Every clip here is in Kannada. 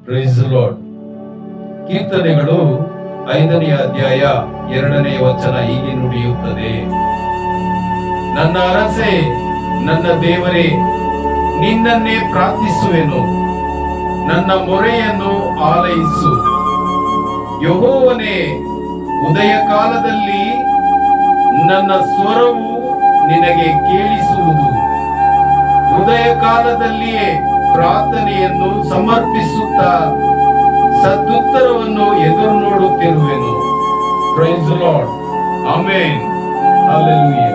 Price the lord. ಕೀರ್ತನೆಗಳು 5ನೇ ಅಧ್ಯಾಯ 2ನೇ ವಚನ ಹೀಗೆ ನುಡಿಯುತ್ತದೆ: ನನ್ನ ಅರಸೆ, ನನ್ನ ದೇವರೇ, ನಿನ್ನನ್ನೇ ಪ್ರಾರ್ಥಿಸುವೆನು, ನನ್ನ ಮೊರೆಯನ್ನು ಆಲೈಸು. ಯೆಹೋವನೇ, ಉದಯ ಕಾಲದಲ್ಲಿ ನನ್ನ ಸ್ವರವು ನಿನಗೆ ಕೇಳಿಸುವುದು. ಉದಯ ಕಾಲದಲ್ಲಿಯೇ ಪ್ರಾರ್ಥನೆಯನ್ನು ಸಮರ್ಪಿಸುತ್ತಾ ಸದುತ್ತರವನ್ನು ಎದುರು ನೋಡುತ್ತಿರುವೆನು. Praise the lord. Amen. Hallelujah.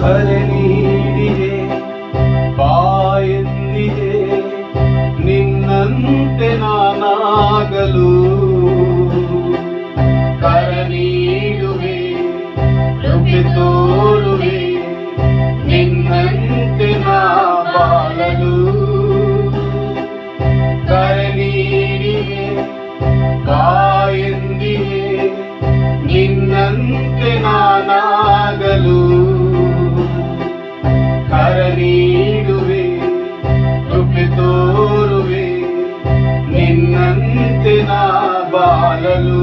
ಕರೆ ನೀಡಿದೆ, ಬಾಯೆಂದಿದೆ, ನಿನ್ನಂತೆ ನಾನಾಗಲು. ಕರ ನೀಡುವೆ, ಕೃಪೆ ತೋರುವೆ, ನಿನ್ನಂತೆ ನಾ ಬಾಳಲು. ಕರೆ ನೀಡಿದೆ, ಬಾಯೆಂದಿದೆ, ನಿನ್ನಂತೆ ನಾನಾಗಲು. ಕರ ನೀಡುವೆ, ಕೃಪೆ ತೋರುವೆ, ನಿನ್ನಂತೆ ನಾ ಬಾಳಲು.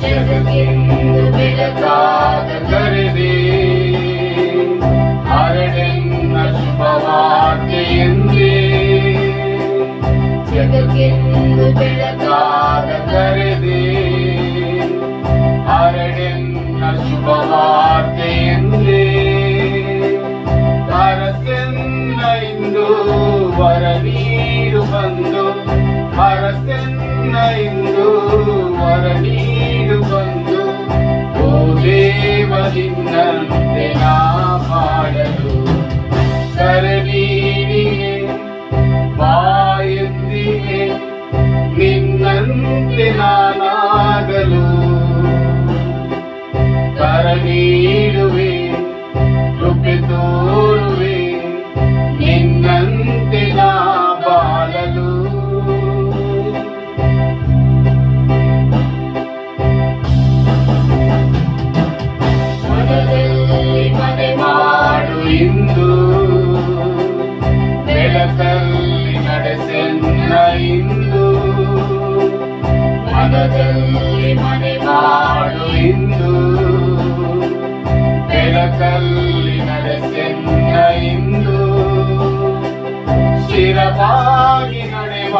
ಜಗಕ್ಕೆಂದು ಬೆಳಕಾದ ಕರೆದೆ, ಹರಡೆನ್ನ ಶುಭವಾರ್ತೆಯೆಂದೇ. ಜಗಕ್ಕೆಂದು ಬೆಳಕಾದ ಕರೆದೆ, ಹರಡೆನ್ನ ಶುಭವಾರ್ತೆಯೆಂದೇ. ಅರಸೆನ್ನ ಇಂದು ವರ ನೀಡು ಬಂದು, ಅರಸೆನ್ನ ಇಂದು ವರ ನೀಡು ಬಂದು. ಓ ದೇವ, ನಿನ್ನಂತೆ ನಾ ಮಾಡಲು. ಕರೆ ನೀಡಿಯೇ, ಬಾಯೆಂದಿಗೆ, ನಿನ್ನಂತೆ ನಾನಾಗಲು. ಕರ ನೀಡುವೆ, ಕೃಪೆ ತೋರುವೆ, ನಿನ್ನಂತೆ ನಾ ಬಾಳಲು. ಮನದಲ್ಲಿ ಮನೆ ಮಾಡು ಇಂದು, ಬೆಳಕಲ್ಲಿ ನಡೆಸೆನ್ನ ಇಂದು. ಮನದಲ್ಲಿ ಮನೆ ಮಾಡು ಇಂದು, ಬೆಳಕಲ್ಲಿ ನಡೆಸೆನ್ನ ಇಂದು. ಶಿರವಾಗಿ ನಡೆವ,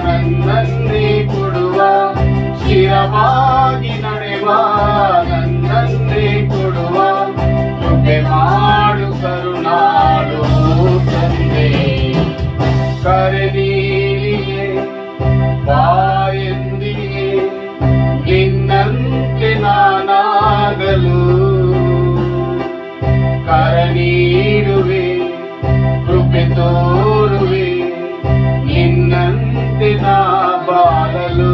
ನನ್ನನ್ನೇ ಕೊಡುವ, ಶಿರವಾಗಿ ನಡೆವ, ನನ್ನನ್ನೇ ಕೊಡುವ. ಕೃಪೆ ಮಾಡು ಕರುಣಾಳು ತಂದೆ. ಕರೆ ನೀಡಿಯೇ, ಬಾಯೆಂದಿಗೆ, ನಿನ್ನಂತೆ ನಾನಾಗಲು. ಕರ ನೀಡುವೆ, ಕೃಪೆ ತೋರುವೆ, ನಿನ್ನಂತೆ ನಾ ಬಾಳಲು.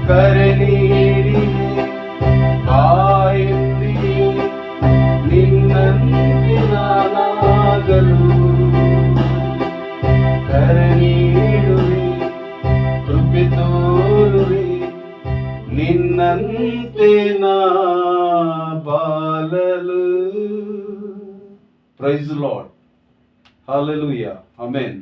ಕರೆ ನೀಡಿಯೇ, ಬಾಯೆಂದಿಗೆ, ನಿನ್ನಂತೆ ನಾನಾಗಲು. ಕರೆ ನೀಡುವೆ, ಕೃಪೆ ತೋರುವೆ, ನಿನ್ನಂತೆ ನಾ ಬಾಳಲು. Praise the lord. Hallelujah. Amen.